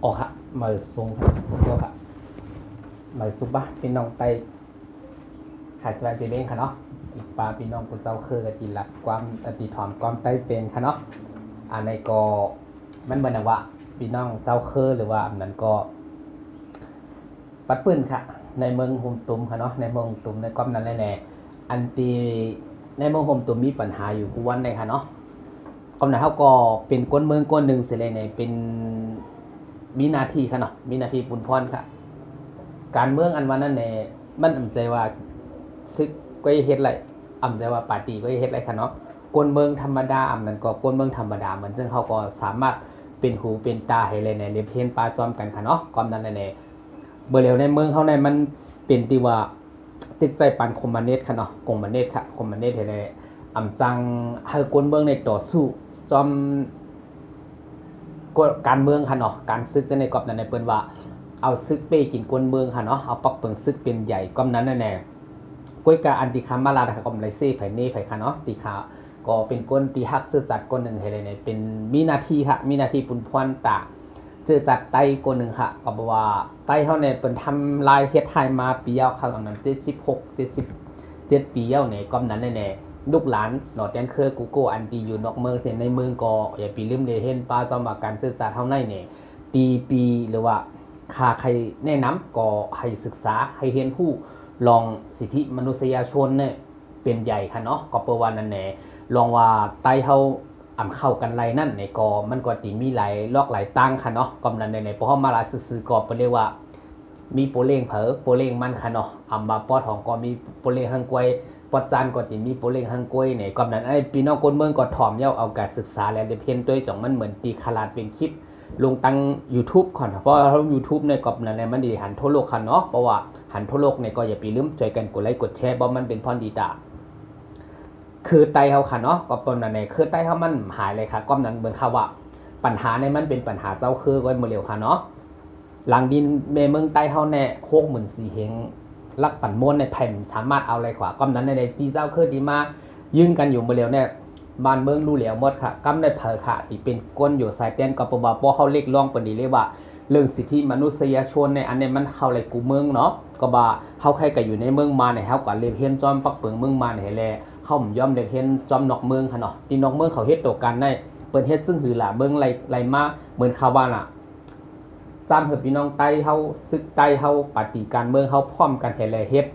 โอ้ค่ะมาส่งครับเดียวค่ะมาซุปบะพี่น้องไปหาสบายเจเบ้งค่ะเนาะอีกปลาพี่น้องกุเจ้าคือกันกินหลักความอติถอมความใต้เป็นค่ะเนาะในก็มันเป็นว่าพี่น้องเจ้าคือหรือว่าอันนั้นก็ปัดปืนค่ะในเมืองหุมตุมค่ะเนาะในเมืองหุมตุมในความนั้นแน่อันตีในเมืองหุมตุมมีปัญหาอยู่กูวันเลยค่ะเนาะกำนันเขาก็เป็นก้นเมืองก้นหนึ่งเสียเลยเนี่ยเป็นมีนาทีค่ะเนาะมีนาทีปุนพรค่ะ การเมืองอันวันนั้นเนี่ยมันอำใจว่าซึกก็เฮ็ดไรอำใจว่าปาร์ตี้ก็เฮ็ดไรค่ะเนาะกวนเมืองธรรมดาอำนั้นก็กวนเมืองธรรมดามันซึ่งเขาก็สามารถเป็นหูเป็นตาให้เลยในเรียบเพียนปลาจอมกันค่ะเนาะความนั้นในเบอร์เร็วในเมืองเขาในมันเป็นที่ว่าติดใจปันคอมมานเนตค่ะเนาะกงมานเนตค่ะคอมมานเนตให้เลยอำจังให้กวนเมืองในต่อสู้จอมการเมืองค่ะเนาะการซึกจะในกอบนั้นในเปิ้นว่าเอาซึกเป้กินกวนเมืองค่ะเนาะเอาปักเปิงซึกเป็นใหญ่ก้มนั้นแน่ก้วยกาอันติคามาลาค่ะก้มไรเซ่ไผ่เน่ไผ่ค่ะเนาะตีขาก็เป็นก้นตีฮักเจอจัดก้นหนึ่งให้เลยเนี่ยเป็นมีนาทีค่ะมีนาทีปุ่นพวนตาเจอจัดไต้ก้นหนึ่งค่ะก็บอกว่าไต้เขาเนี่ยเป็นทำลายเฮ็ดไทยมาปีเย้าค่ะตอนนั้น76 77ปีเย้าเนี่ยก้มนั้นแน่ลูกหลานหนอดแดนเคอร์กูโกอันตีอยู่นอกเมืองเสียในเมืองก็อย่าปีลืมเลยเห็นป้าจอมว่าการเจอจัดเท่านั้นเนี่ยตีปีหรือว่าค่าใครแนะนำก็ให้ศึกษาให้เรียนรู้ลองสิทธิมนุษยชนเนี่ยเป็นใหญ่ค่ะเนาะก็เปว่านั่นแหละลองว่าไต้เฮาอ่ำเข้ากันไรนั่นในก็มันก็ติมีหลายลอกหลายตั้งค่ะเนาะก็นั้นในเพราะเฮามาลาซื่อๆก็เปเรียกว่ามีโปเล้งเผอโปเล้งมันค่ะเนาะอ่ำมาปอทองก็มีโปเล้งหังกวยปอดจานก็ติมีโปเล้งหังกวยเนี่ยก็นั้นไอ้พี่น้องคนเมืองก็ถ่อมเย้าเอาการศึกษาและเรียนด้วยจ่องมันเหมือนตีขลาดเป็นคลิปลงตั้ง YouTube ก่อนเพราะว่า YouTube ในกอบนั้นมันดีหันทั่วโลกค่ะเนาะเพราะว่าหันทั่วโลกเนี่ยก็อย่าไปลืมช่วยกันกดไลค์กดแชร์เพราะมันเป็นพรดีตาคือไตเฮาค่ะเนาะก็ปนนั้นเนี่ยคือไตเฮามันหายเลยค่ะก้อมนั้นเหมือนค่ะว่าปัญหาในมันเป็นปัญหาเจ้าคือก็มาเร็วค่ะเนาะหลังดินเมเมืองไตเฮาแน่64,000เฮงลักฝันม้วนในแผ่นสามารถเอาอะไรขวาก้อมนั้นในที่เจ้าคือดีมายึงกันอยู่มาเร็วเนี่ยบ้านเมืองรู้แล้วหมดค่ะกำได้เผอค่ะที่เป็นก้นอยู่สายเต้นกับปบปเขาเรียกร้องปนดีเลยว่าเรื่องสิทธิมนุษยชนในอันนี้มันเข้าอะไรกูเมืองเนาะก็บ่าเขาใครก็อยู่ในเมืองมาเนี่ยเขาก็เรียนเพี้ยนจอมปักเปิงเมืองมาเนี่ยแหละเขาผมยอมเรียนเพี้ยนจอมนอกเมืองค่ะเนาะที่นอกเมืองเขาเฮ็ดตัวกันได้เปิดเฮ็ดซึ่งหือหล่ะเมืองไรมาเหมือนข่าวบ้านอ่ะจำเถอะพี่น้องไต้เขาซึกไต้เขาปฏิการเมืองเขาพร้อมกันแหละเฮ็ด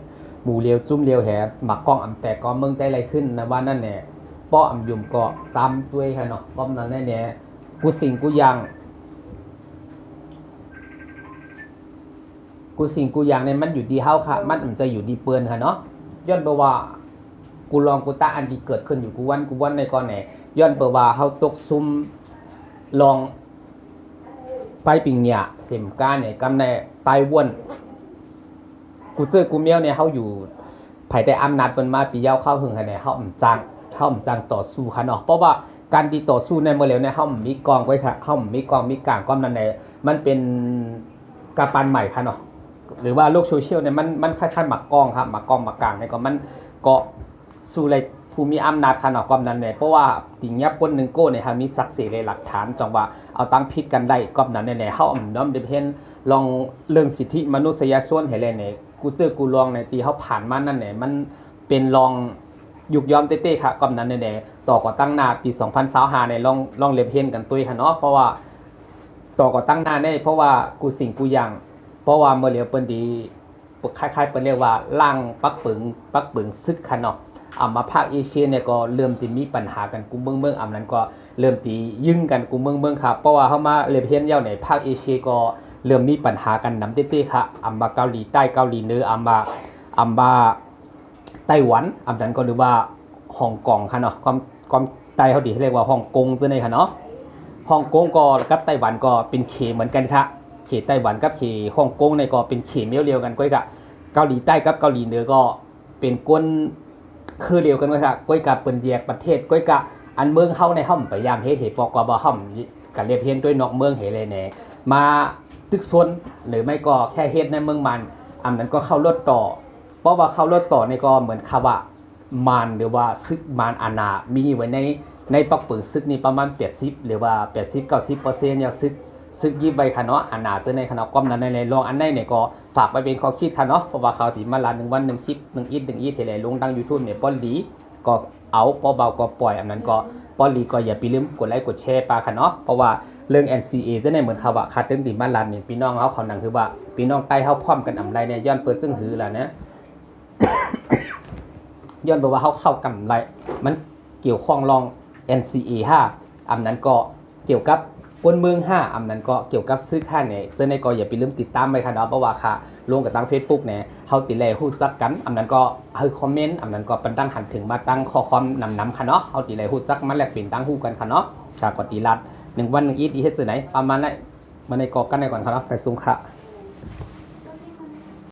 หมู่เลียวจุ้มเลียวแหหมักกล้องอำแต่ก็เมืองไต้ไรขึ้นนะว่านั่นแหละป้ออำยุมก็จำด้วยค่ะเนาะป้อมนั้นแน่กูสิ่งกูยังกูสิ่งกูยังเนี่ยมันอยู่ดีเฮาค่ะมันจะอยู่ดีเปือนค่ะเนาะย้อนเปว่ากูลองกูตาอันที่เกิดขึ้นอยู่กูวันในก่อนแหนย้อนเปว่าเฮาตกซุ่มลองไปปิงเนี่ยเข็มก้าเนี่ยกำในไต้หวันกูเจอกูเมียวเนี่ยเฮาอยู่ภายใต้อำนาจเปิ้นมาปีเย้าเข้าหึงค่ะเนี่ยเฮาจังต่อสู้ค่ะเนาะเพราะว่าการดีต่อสู้ในเมื่อเร็วเนี่ยเฮามีกองไว้ค่ะเฮามีกองมีกลางก้อมนั้นเนี่ยมันเป็นกระปันใหม่ค่ะเนาะหรือว่าโลกโซเชียลเนี่ยมันคล้ายๆหมักกองครับหมักกองหมักกลางเนี่ยก็มันก็สู้เลยผู้มีอำนาจค่ะเนาะก้อมนั้นเนี่ยเพราะว่าติงยับคนนึงโก้เนี่ยมีศักดิ์ศรีเลยหลักฐานจังว่าเอาตั้งพิษกันได้ก้อมนั้นเนี่ยเฮาน้อมเดเพนลองเรื่องสิทธิมนุษยชนให้เลยเนี่ยกูเจอกูลองในตีเขาผ่านมานั่นเนี่ยมันเป็นลองยุกยอมเต้ๆค่ะก้อมนั้นเนี่ยต่อก่อตั้งหน้าปี2025เนี่ยลองเล็บเห็นกันตุ้ยค่ะเนาะเพราะว่าต่อก่อตั้งหน้าเนี่ยเพราะว่ากูสิ่งกูยังเพราะว่าเมื่อเรียวเปิ้นดีคล้ายๆเปิ้นเรียกว่าล่างปักปึงซึกค่ะเนาะมาภาคเอเชียเนี่ยก็เริ่มที่มีปัญหากันกูเมืองอำนั้นก็เริ่มตียึ่งกันกูเมืองครับเพราะว่าเฮามาเล็บเห็นเย้าในภาคเอเชียก็เริ่มมีปัญหากันนำเต้ๆค่ะมาเกาหลีใต้เกาหลีเหนือมาไต้หวันนั้นก็หรือว่าฮ่องกงค่ะเนาะความใต้เฮาดีเรียกว่าฮ่องกงซื่อในค่ะเนาะฮ่องกงก็กับไต้หวันก็เป็นเขเหมือนกันค่ะเขไต้หวันกับเขฮ่องกงในก็เป็นเขเดียวกันก้อยกะเกาหลีใต้กับเกาหลีเหนือก็เป็นก้นคือเดียวกันก้อยค่ะก้อยกะเปิ้นแยกประเทศก้อยกะอันเมืองเฮาในห้อมพยายามเฮ็ดให้ปอกบ่ห้อมกันเรียบเฮ็ดด้วยนอกเมืองเฮเลยแน่มาตึกซนหรือไม่ก็แค่เฮ็ดในเมืองมันนั้นก็เข้ารถต่อเพราะว่าเข้ารถต่อในก็เหมือนคำว่ามานหรือว่าซึกมานอาณามีไว้ในปักเปิงซึกนี่ประมาณ80หรือว่า80-90%เนี่ยซึก ซึกยิบใบค่ะเนาะอันหนาจะในค่ะเนาะก้มนั้นในลองอันไหนเนี่ยก็ฝากไปเป็นข้อคิดค่ะเนาะเพราะว่าเขาที่มาลา1วัน1คลิป1อีทเทเลลงดัง YouTube เนี่ยป้อนดีก็เอาพอเบาก็ปล่อยอันนั้นก็ป้อนดีก็อย่าไปลืมกดไลค์กดแชร์ปาค่ะเนาะเพราะว่าเรื่อง NCA จะในเหมือนเขาว่าคัดเรื่องดีมาลานเนี่ยพี่น้องเขานั่งคือว่าพี่น้องใต้เขาพร้อมกันอำไรเนี่ยย้อนเปิดจึงหือแล้วนะ ย้อนบอกว่าเขาเข้ากำไรมันเกี่ยวข้องรอง NCA 5อันนั้นก็เกี่ยวกับกวนเมือง5อันนั้นก็เกี่ยวกับซื้อค่าเนี่ยเจ้าในก็อย่าไปลืมติดตามไปค่ะเนาะเพราะว่าค่ะลงกับตั้ง Facebook เนี่ยเฮาติแลฮู้จักกันอันนั้นก็เฮาคอมเมนต์อันนั้นก็เป็นตั้งหันถึงมาตั้งข้อความนำค่ะเนาะเฮาติแลฮู้จักมาแลกเปลี่ยนตั้งฮู้กันค่ะเนาะก็ติรัด1วัน1อีทเฮ็ดจังได๋ประมาณนั้นมาในกอกันได้ก่อนค่ะเนาะไปซุ่มค่ะ